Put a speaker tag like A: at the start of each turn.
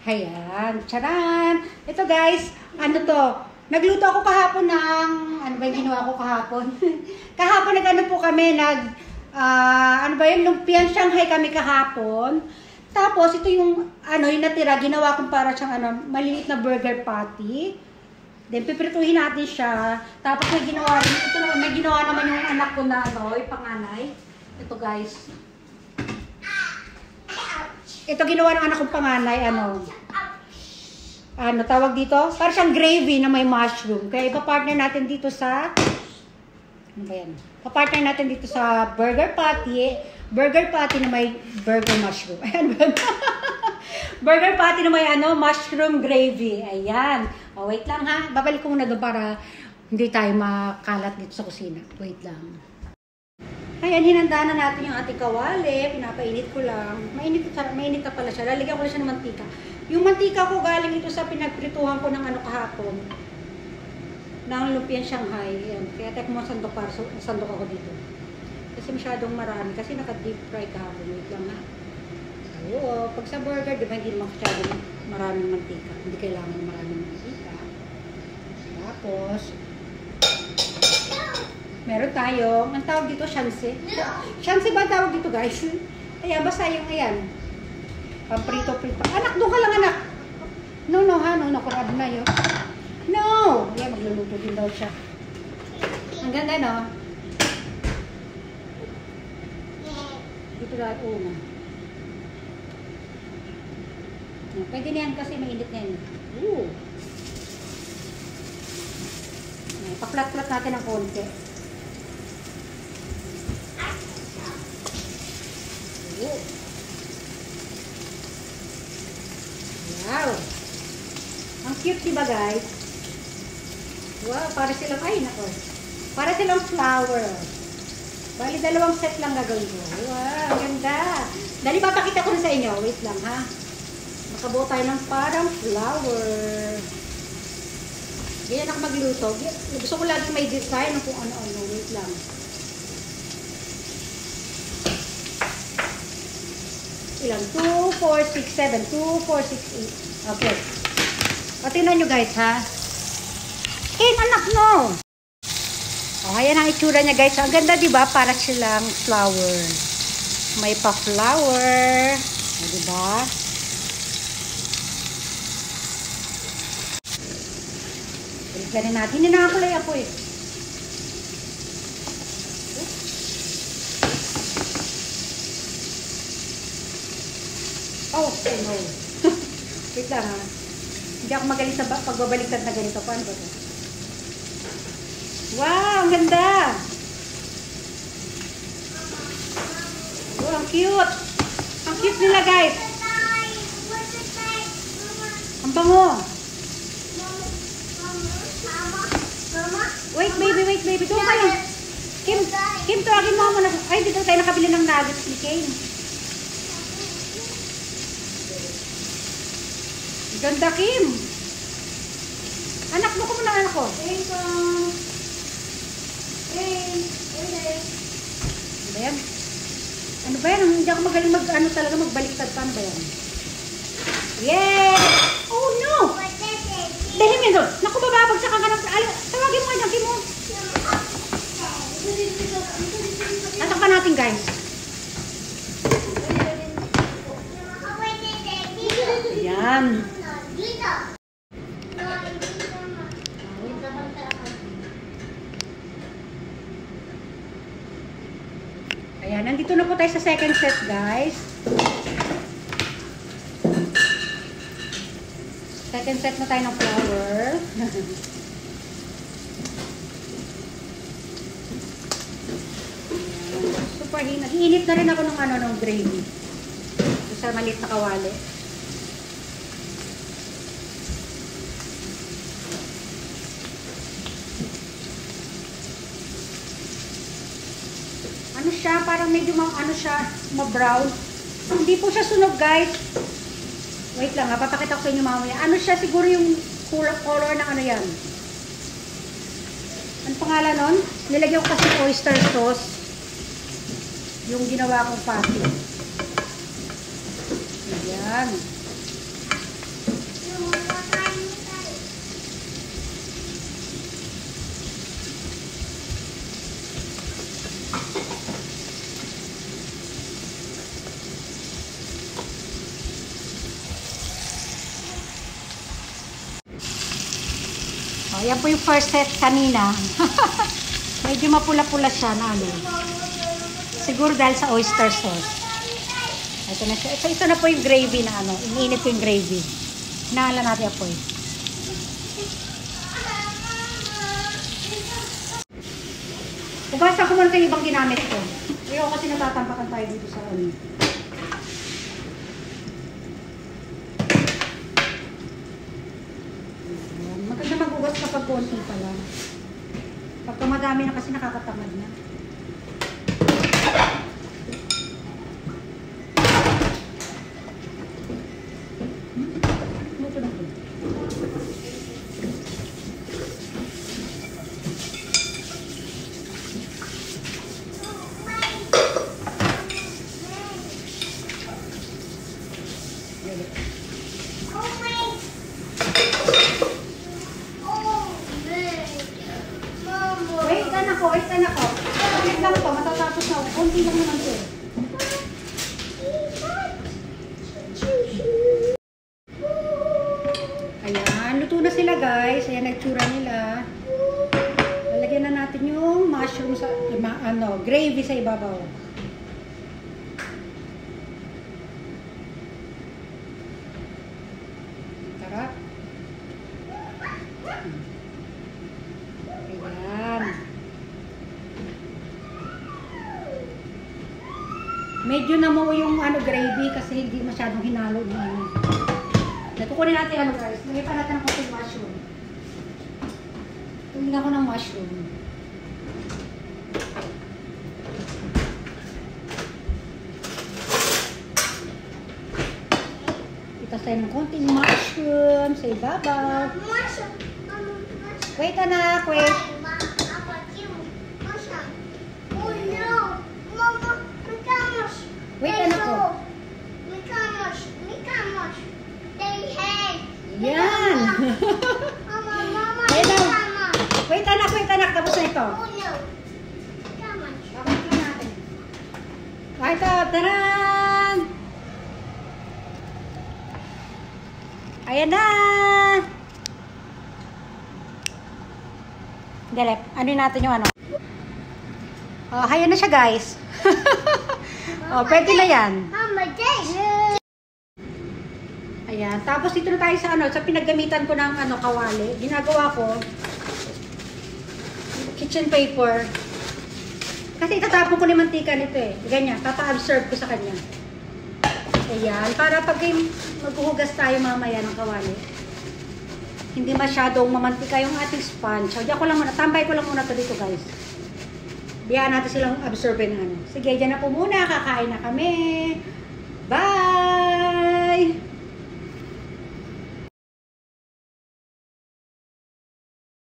A: Ayan, charan! Ito guys, ano to? Nagluto ako kahapon ng, ano ba yung ginawa ko kahapon? Kahapon nag-ano po kami, ano ba yun, lumpiang Shanghai kami kahapon. Tapos ito yung, yung natira, ginawa kong para siyang, maliliit na burger patty. Then piprituhin natin siya. Tapos may ginawa rin, ito naman, may ginawa naman yung anak ko na, yung panganay. Ito guys. Ito ginawa ng anak kong panganay, tawag dito? Para siyang gravy na may mushroom. Kaya ipa-partner natin dito sa, ano ba yan? Pa-partner natin dito sa burger patty na may burger mushroom. Ayan ba? Burger patty na may mushroom gravy. Ayan. Oh, wait lang ha. Babalik ko muna doon para hindi tayo makalat dito sa kusina. Wait lang. Ayan, hinanda na natin yung ating kawali. Pinapainit ko lang. Mainit na pala siya. Lalagyan ko lang siya ng mantika. Yung mantika ko galing ito sa pinagprituhan ko ng kahapon. Ng lumpiang Shanghai. Ayan. Kaya tayo mo sandok ako dito. Kasi masyadong marami. Kasi naka-deep fry kahapon. Wait lang ha. Oo. Pag sa burger, di ba hindi naman masyadong maraming mantika. Hindi kailangan maraming mantika. Tapos, meron tayo, ang tawag dito, shanse. Shanse ba tawag dito, guys? Ayan, basta yung, ayan. Pamprito-prito. Anak, doon ka lang, anak. No, nakurab na yun. No! Ayan, magluluto din daw siya. Ang ganda, no? Dito daw, una. Pwede na yan kasi mainit na yan. Ooh! Pa-flat-flat natin ng konti. Wow! Ang cute, diba guys? Wow, para silang, para silang flower. Bali, dalawang set lang gagawin ko. Wow, ganda. Dali, papakita ko na sa inyo. Wait lang, ha? Makabuo tayo ng parang flower. Ganyan ako magluto. Gusto ko lagi may design kung ano-ano. Wait lang. Ilan? 2, 4, 6, 7. 2, 4, 6, 8. Okay. O, tingnan nyo guys, ha? Anak, no! O, ayan ang itsura niya, guys. Ang ganda, diba? Para silang flower. May pa-flower. O, diba? Balikan natin. Hindi nakakulay ako eh. Oh no. Wait lang ha. Hindi ako magaling sa pagbabaliktad na ganito. Paano ba ito? Wow! Ang ganda! Oh, ang cute! Ang cute nila guys! Ang bango! Wait baby! Doon kayo! Kim, tawagin mo muna. Ay, dito tayo nakabili ng nuggets ni Kane. Ganda, Kim. Anak mo ko muna, anak ko. Ano ba yan? Hindi ako magaling talaga magbaliktad. Paano ba yan? Yeah! Oh no! Dahil mo doon. Naku, bababagsak ka ng... Tawagin mo nga, Kim mo. Tatakpan natin, guys. Ayan. Ayan, nandito na po tayo sa second set, guys. Second set na tayo ng flour. Super hinat. Iinit na rin ako ng gravy. Sa maliit na kawali. Parang medyo ma-brown. Hindi po siya sunog, guys. Wait lang, papakita ko sa inyo mamaya. Siya siguro yung color ng yan. Ano pangalan nun? Nilagyan ko kasi oyster sauce. Yung ginawa kong patty. Ayan. Ayan po yung first set kanina. Medyo mapula-pula siya na ano. Siguro dahil sa oyster sauce. Ito na siya. Ito na po yung gravy na ano. Iniinit ko yung gravy. Hinahalo natin apoy. Ubasa ko muna ito yung ibang ginamit ko. Ayaw kasi natatampakan tayo dito sa ano. Maganda mag-ugas kapag konti pa lang. Pagka madami na kasi nakakatamad na. Luto na po. Wait na ako. Wait lang po, matatapos na. Kunti lang naman ito. Ayan, luto na sila guys. Ayan, nagtsura nila. Lalagyan na natin yung mushroom sa, gravy sa ibabaw. Sarap. Ayan. Medyo namuo yung gravy kasi hindi masyadong hinalo ng ano. Kukunin natin guys. Lagyan pa natin ng konting mushroom. Tumingin ako ng mushroom. Itas tayo ng konting mushroom sa ibabaw. Wait anak, wait. Wait anak ko. Yan. Wait anak, tapos na ito. Bakit na natin? Ito, taran! Ayan na! Galep, ano natin yung ano? Oh, ayan na siya guys. Oh, pwede na yan. Ayan. Tapos dito na tayo sa sa pinaggamitan ko ng kawali. Ginagawa ko kitchen paper. Kasi itatapon ko ni mantika nito eh. Ganyan, tata-absorb ko sa kanya. Ayan, para pag maghuhugas tayo mamaya ng kawali, hindi masyadong mamantika yung ating sponge. So, diyan ko lang muna, tambay ko lang muna to dito guys. Biyaan natin silang absorbin Sige, dyan na po muna. Kakain na kami. Bye!